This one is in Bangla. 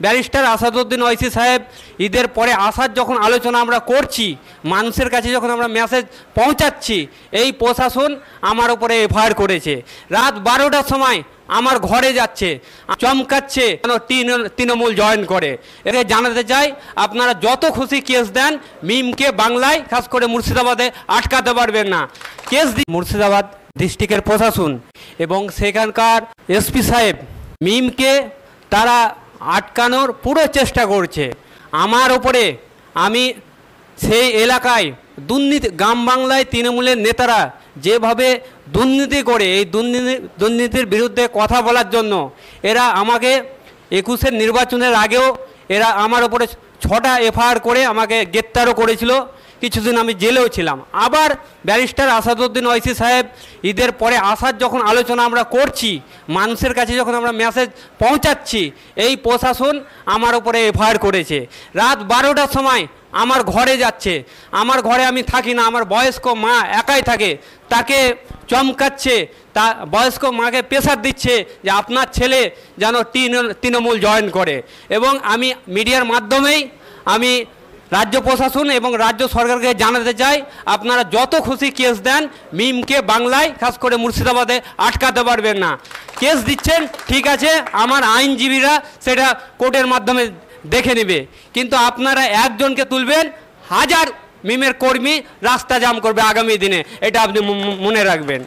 ব্যারিস্টার আসাদউদ্দিন ওয়াইসি সাহেব ঈদের পরে আসার যখন আলোচনা আমরা করছি, মানুষের কাছে যখন আমরা মেসেজ পৌঁছাচ্ছি, এই প্রশাসন আমার উপরে এফআইআর করেছে। রাত 12টার সময় আমার ঘরে যাচ্ছে, চমকাচ্ছে কেন তৃণমূল জয়েন করে। একে জানাতে চাই, আপনারা যত খুশি কেস দেন, মিমকে বাংলায় খাস করে মুর্শিদাবাদে আটকাতে পারবেন না। কেস মুর্শিদাবাদ ডিস্ট্রিক্টের প্রশাসন এবং সেখানকার এসপি সাহেব মিমকে তারা আটকানোর পুরো চেষ্টা করছে। আমার ওপরে আমি সেই এলাকায় দুর্নীতি, গ্রাম বাংলায় তৃণমূলের নেতারা যেভাবে দুর্নীতি করে, এই দুর্নীতির বিরুদ্ধে কথা বলার জন্য এরা আমাকে 21-এর নির্বাচনের আগেও এরা আমার ওপরে 6টা এফআইআর করে আমাকে গ্রেপ্তারও করেছিল। কিছুদিন আমি জেলেও ছিলাম। আবার ব্যারিস্টার আসাদউদ্দিন ওয়াইসি সাহেব ঈদের পরে আসার যখন আলোচনা আমরা করছি, মানুষের কাছে যখন আমরা মেসেজ পৌঁছাচ্ছি, এই প্রশাসন আমার উপরে এফআইআর করেছে। রাত 12টার সময় আমার ঘরে যাচ্ছে, আমার ঘরে আমি থাকি না, আমার বয়স্ক মা একাই থাকে, তাকে চমকাচ্ছে, তা বয়স্ক মাকে প্রেশার দিচ্ছে যে আপনার ছেলে যেন তৃণমূল জয়েন করে। এবং আমি মিডিয়ার মাধ্যমেই আমি রাজ্য প্রশাসন এবং রাজ্য সরকারকে জানাতে চাই, আপনারা যত খুশি কেস দেন, মিমকে বাংলায় খাস করে মুর্শিদাবাদে আটকাতে পারবেন না। কেস দিচ্ছেন ঠিক আছে, আমার আইনজীবীরা সেটা কোর্টের মাধ্যমে দেখে নেবে, কিন্তু আপনারা একজনকে তুলবেন, হাজার মিমের কর্মী রাস্তা জাম করবে আগামী দিনে, এটা আপনি মনে রাখবেন।